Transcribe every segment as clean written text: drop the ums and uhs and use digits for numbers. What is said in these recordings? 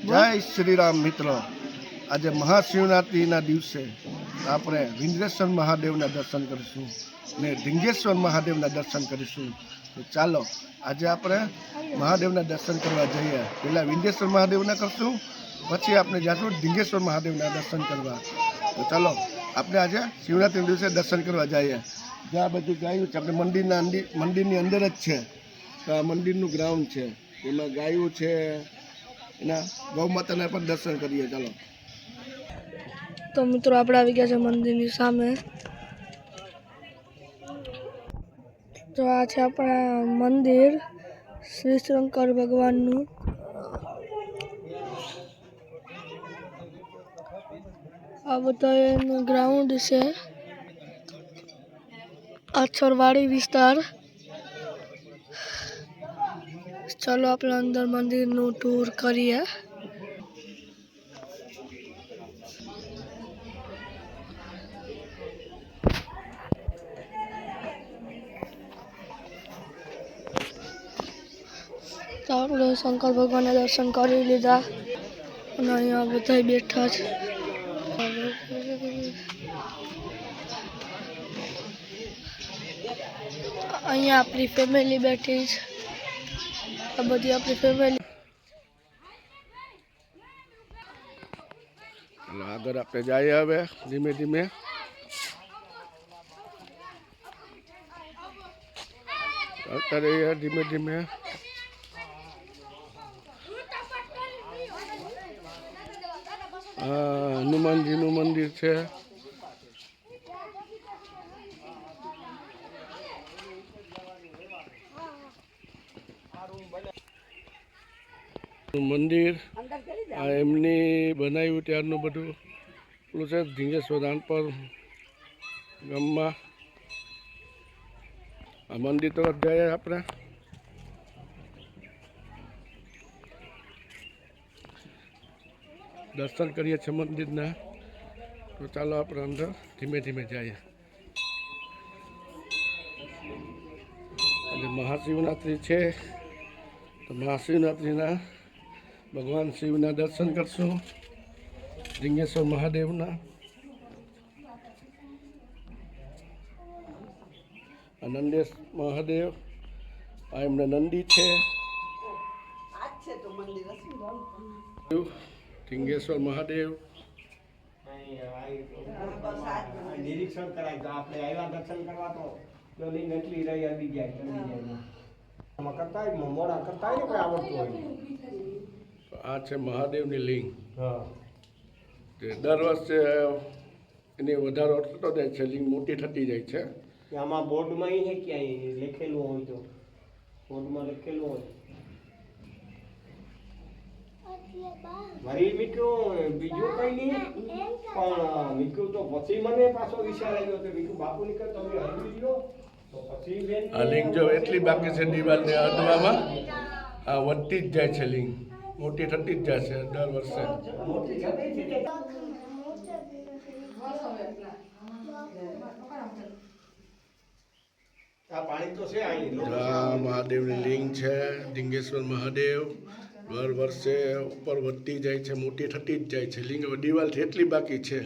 જય શ્રી રામ મિત્રો, આજે મહાશિવરાત્રિના દિવસે આપણે વિંદ્રેશ્વર મહાદેવના દર્શન કરીશું ને ઢીંગેશ્વર મહાદેવના દર્શન કરીશું. તો ચાલો આજે આપણે મહાદેવના દર્શન કરવા જઈએ. પહેલાં વિંદ્રેશ્વર મહાદેવના કરશું, પછી આપણે જાશું ઢીંગેશ્વર મહાદેવના દર્શન કરવા. તો ચાલો આપણે આજે શિવરાત્રિના દિવસે દર્શન કરવા જઈએ. જ્યાં બધું ગાયું છે, આપણે મંદિરની અંદર જ છે. તો આ મંદિરનું ગ્રાઉન્ડ છે, એમાં ગાયું છે, એના ગૌ માતાના પણ દર્શન કરીએ. ચાલો તો મિત્રો આપણે આવી ગયા છે મંદિરની સામે. તો આ છે આપણા મંદિર શ્રી શંકર ભગવાનનું. આ બધો એનું ગ્રાઉન્ડ છે, આછરવાડી વિસ્તાર. ચાલો આપણે અંદર મંદિરનું ટૂર કરીએ. તો આપણે શંકર ભગવાનના દર્શન કરી લીધા અને અહીંયા બધા બેઠા છે. અહીંયા આપણી ફેમિલી બેઠી છે. આ બધી આપણી ફેમિલી. આગળ આપણે જઈએ હવે ધીમે ધીમે. અત્યારે ધીમે ધીમે હનુમાનજીનું મંદિર છે. મંદિર આ એમની બનાવ્યું ત્યારનું બધું પેલું છે. ઢીંગેશ્વર રાણપર ગામમાં આ મંદિર તરફ જઈએ આપણે. દર્શન કરીએ છીએ મંદિરના. તો ચાલો આપણે અંદર ધીમે ધીમે જઈએ. અને મહાશિવરાત્રિ છે, તો મહાશિવરાત્રિના ભગવાન શિવના દર્શન કરશું, ઢીંગેશ્વર મહાદેવના. નંદેશ મહાદેવ આ એમના નંદી છે. ઢીંગેશ્વર મહાદેવ નિરીક્ષણ કરાય તો આપણે આવ્યા દર્શન કરવા તો એટલી રહી આવી જાય કરતા મોડા કરતા હોય ને કોઈ આવડતું હોય. આ છે મહાદેવની લિંગ. હા, તે દર વર્ષે એની વધારો થતો જાય છે, લિંગ મોટી થતી જાય છે. આમાં બોર્ડમાં એ ક્યાંય લખેલું હોય તો બોર્ડમાં લખેલું હોય. મારી મીઠું બીજું કઈ નહીં, પણ મીઠું તો પછી મને પાછો વિચાર આવ્યો કે મીઠું બાપુ નીકળ તમે હલવી લો તો પછી બેન આ લિંગ જો એટલી બાકી છે દિવાલને અડવામાં, આ વધતી જ જાય છે. લિંગ મોટી થતી જ જાય છે દર વર્ષે. મોટી થતી છે. આ પાણી તો છે અહીં. આ મહાદેવની લિંગ છે, ઢીંગેશ્વર મહાદેવ. દર વર્ષે ઉપર વધતી જાય છે, મોટી થતી જ જાય છે લિંગ. હવે દિવાલથી એટલી બાકી છે.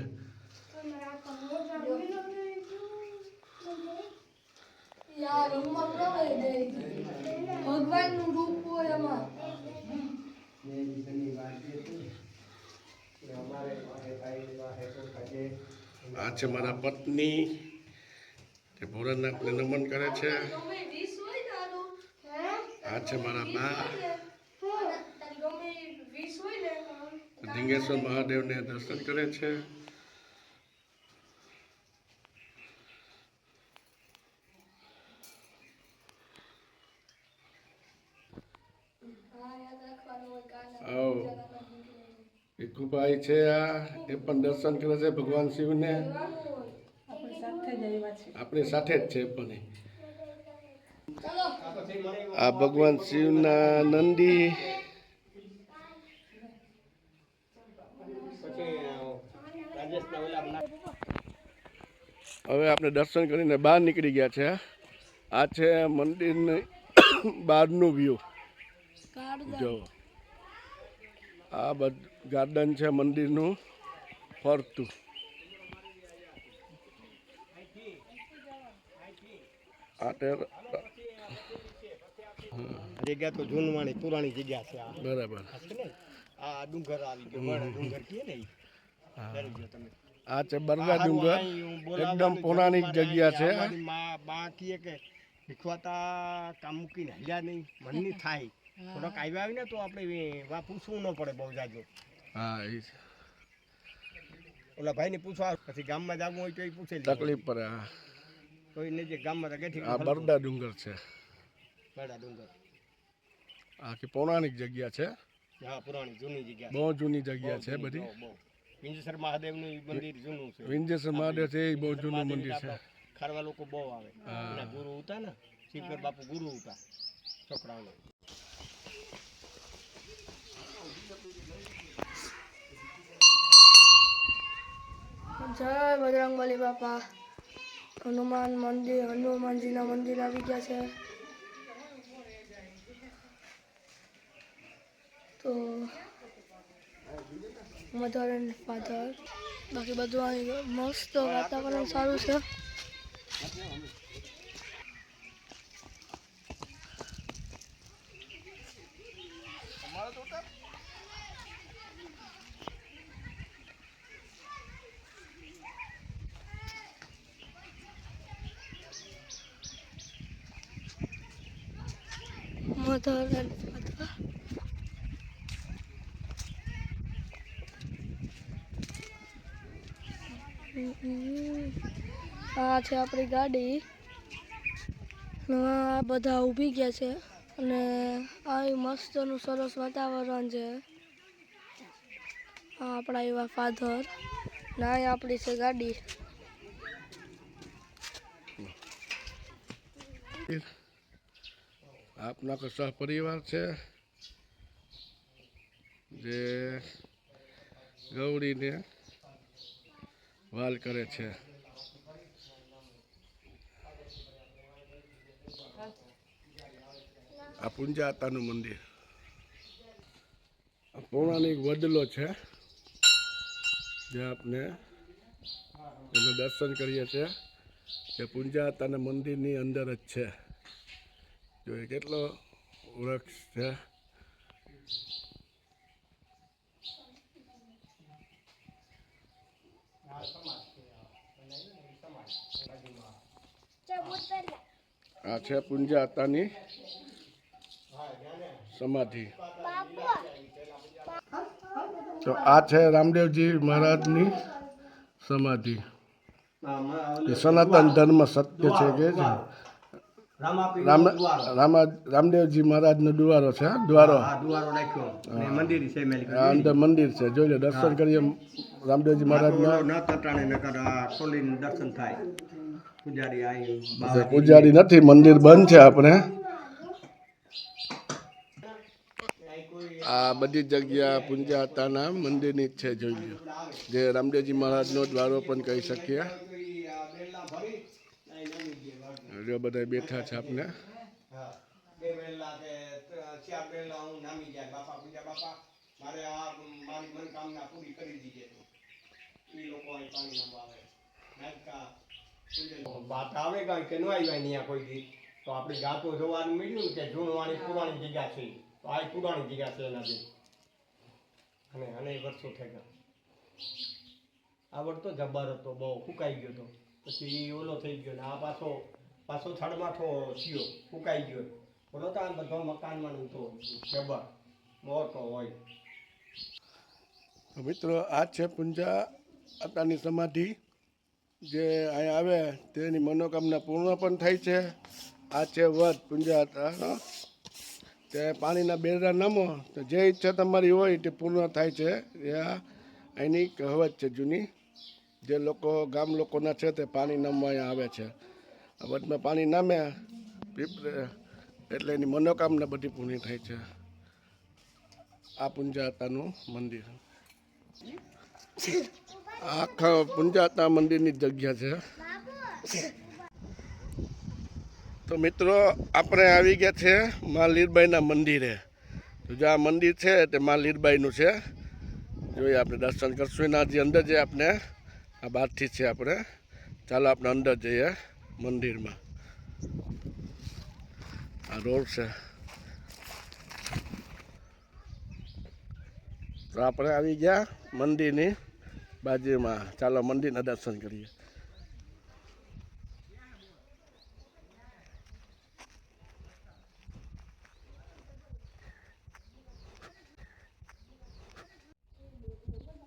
ભગવાનનું રૂપ હોય એમાં. આ છે મારા પત્ની, તે ભોળાનાથને નમન કરે છે. આ છે મારા બા, ઢીંગેશ્વર મહાદેવને દર્શન કરે છે. ભીખુભાઈ છે, એ પણ દર્શન કરે છે ભગવાન શિવને. આપણી સાથે જ છે પણ. આ ભગવાન શિવના નંદી. હવે આપણે દર્શન કરીને બહાર નીકળી ગયા છે. આ છે મંદિરની બહારનું વ્યૂ. જો આ ગાર્ડન છે મંદિરનું ફરતું. જગ્યા તો જૂનવાણી પુરાણી જગ્યા છે આ. બરાબર. આ ડુંગર આવી ગયો બરડા ડુંગર કીએ ને તમે. આ છે બરડા ડુંગર, એકદમ પૌરાણિક જગ્યા છે. બા કીએ કે શીખવાતા કામ મૂકીને હલ્યા નહીં મનની થાય થોડોક આવ્યા આવી ને તો આપણે વા પૂછવું ન પડે બહુ જાજો. હા એ ઓલા ભાઈને પૂછવા પછી ગામમાં જવું હોય તો એ પૂછે તકલીફ પડે. હા કોઈને જે ગામમાં ગેઠી આ બરડા ડુંગર છે. બરડા ડુંગર આખી પૌરાણિક જગ્યા છે. હા પુરાણી જૂની જગ્યા, બહુ જૂની જગ્યા છે બધી. વિંજેશ્વર મહાદેવનું મંદિર જૂનું છે. વિંજેશ્વર મહાદેવ છે એ બહુ જૂનું મંદિર છે. ખારવા લોકો બહુ આવે. એના ગુરુ હતા ને શિવકર બાપુ ગુરુ હતા છોકરાઓને. જય બજરંગબલી બાપા. હનુમાનજીના મંદિર આવી ગયા છે. તો મધર એન્ડ ફાધર, બાકી બધું અહીં મસ્ત વાતાવરણ સારું છે. Mother and father. આ છે આપણી ગાડી. આ બધા ઊભી ગયા છે અને આ મસ્તનું સરસ વાતાવરણ છે. આ આપણા એવા ફાધર ના આપણી છે ગાડી. આપના કો સહપરિવાર છે જે ગૌરીને વાલ કરે છે. આ પુંજાતાનું મંદિર પૌરાણિક વડલો છે જે આપણે એનું દર્શન કરીએ છીએ. જે પુંજાતાના મંદિરની અંદર જ છે. જો એ કેટલો વૃક્ષ છે. આ છે પુંજાતાની સમાધિ. તો આ છે રામદેવજી મહારાજની સમાધિ. સનાતન ધર્મ સત્ય છે કે છે. રામદેવજી મહારાજનો દ્વારો છે. દ્વારો અંદર મંદિર છે. જોઈ લો, દર્શન કરીએ રામદેવજી મહારાજના. દર્શન થાય. પૂજારી નથી, મંદિર બંધ છે. આપણે આ બધી જગ્યા પુંજાતાના મંદિરની જ છે. જોઈ લો, જે રામદેવજી મહારાજનો દ્વારો પણ કહી શકીએ. જો બધા બેઠા છે. આપણે વાત આવે કે ન આવી અહીંયા કોઈ દી તો આપણે ગાતો જોવાનું મળ્યું ને કે જૂનવાણી પુરાણી જગ્યા છે. તો આ પુરાણી જગ્યા છે એના જેવી. અને અનેક વર્ષો થઈ ગયા. આ વડ તો જબ્બર હતો, બહુ ફૂંકાઈ ગયો હતો. પછી ઓલો થઈ ગયો ને આ પાછો થડમાઠો થયો, ફૂંકાઈ ગયો. બોલો તો આ બધો મકાનમાં તો જબ્બર મોટો હોય. મિત્રો, આ છે પુંજાતાની સમાધિ. જે અહીંયા આવે તેની મનોકામના પૂર્ણ પણ થાય છે. આ છે વડ પુંજાતાનો. તે પાણીના બેરડા નમો તો જે ઈચ્છા તમારી હોય તે પૂર્ણ થાય છે. એ અહીંની કહેવત છે જૂની. જે લોકો ગામ લોકોના છે તે પાણી નમવા અહીંયા આવે છે. વડમાં પાણી નામે પીપળે એટલે એની મનોકામના બધી પૂર્ણ થાય છે. આ પુંજાતાનું મંદિર. આખા પુંજાતા મંદિરની જગ્યા છે. તો મિત્રો, આપણે આવી ગયા છે મા લીરબાઈના મંદિરે. જો આ મંદિર છે તે માં લીરબાઈનું છે. જોઈએ આપણે દર્શન કરશું એના જે અંદર જે આપણે આ બહારથી છે આપણે. ચાલો આપણે અંદર જઈએ મંદિરમાં. આ રોડ છે. તો આપણે આવી ગયા મંદિરની બાજુમાં. ચાલો મંદિરના દર્શન કરીએ.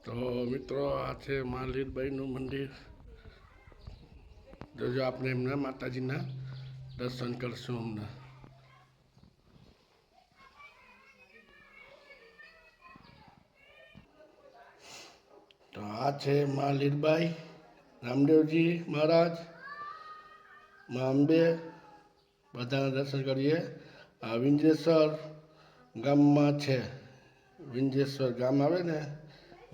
તો મિત્રો આ છે માં લીરબાઈનું મંદિર. જોજો આપણે એમના માતાજીના દર્શન કરશું હમણાં. તો આ છે માં લીરબાઈ, રામદેવજી મહારાજ, માં અંબે, બધાના દર્શન કરીએ. આ વિંજેશ્વર ગામમાં છે. વિંજેશ્વર ગામ આવે ને,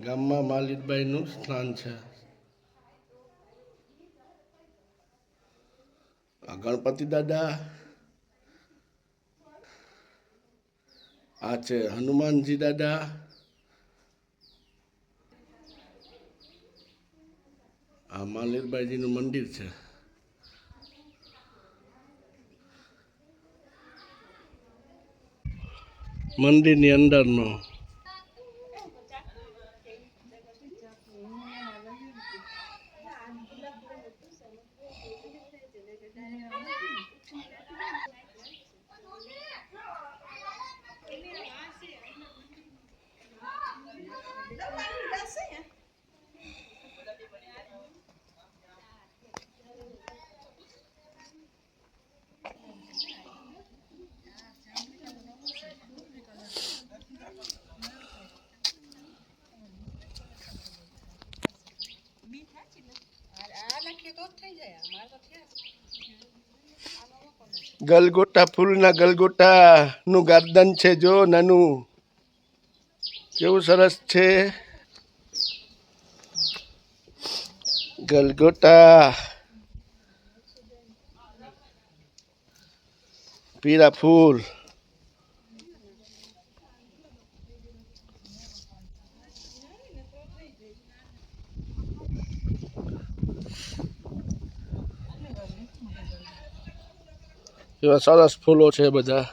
ગામમાં માં લીરબાઈનું સ્થાન છે. આ ગણપતિ દાદા, આ છે હનુમાનજી દાદા, આ માં લીરબાઈજીનું મંદિર છે. મંદિરની અંદરનો ગલગોટા, ફૂલના ગલગોટા નું ગાર્ડન છે. જો નાનું કેવું સરસ છે. ગલગોટા, પીળા ફૂલ, એવા સરસ ફૂલો છે બધા.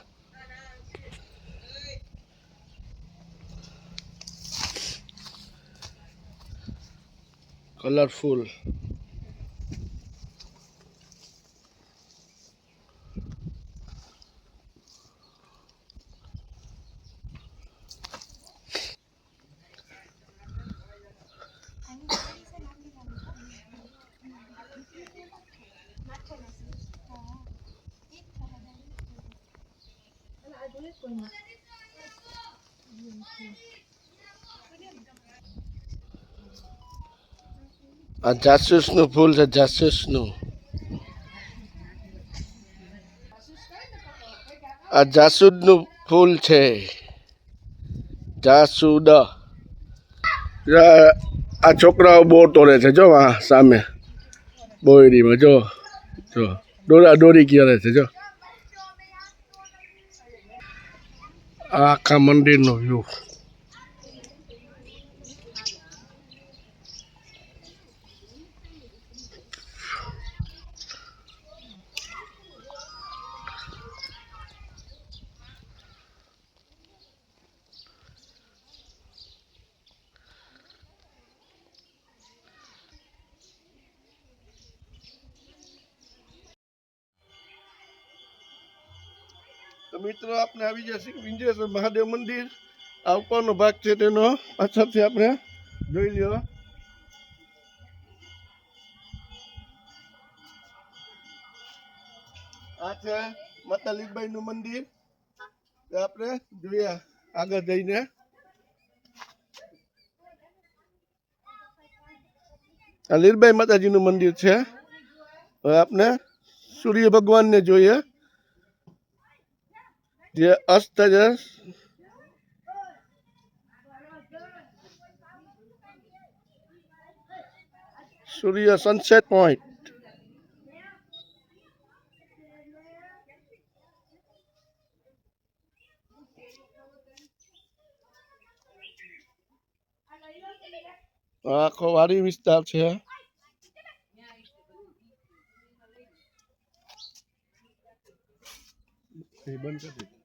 કલરફુલ. આ જાસૂસનું ફૂલ છે. જાસૂસનું, આ જાસૂદનું ફૂલ છે. જાસૂદ. આ છોકરાઓ બહુ તોડે છે. જો આ સામે બોયડીમાં જો જો દોરા દોરી કરે છે. જો આ આખા મંદિરનો વ્યૂ. તો મિત્રો આપણે આવી ગયા છીએ વિંજેશ્વર મહાદેવ મંદિર. આ ઉપરનો ભાગ છે તેનો પાછળથી આપણે જોઈ લ્યો. આ છે માતા લીરબાઈનું મંદિર. આપણે જોઈએ આગળ જઈને. આ લીરબાઈ માતાજીનું મંદિર છે. હવે આપણે સૂર્ય ભગવાનને જોઈએ જે અસ્ત છે. સૂર્ય સનસેટ પોઈન્ટ. આખો વાડી વિસ્તાર છે. બંધ કરી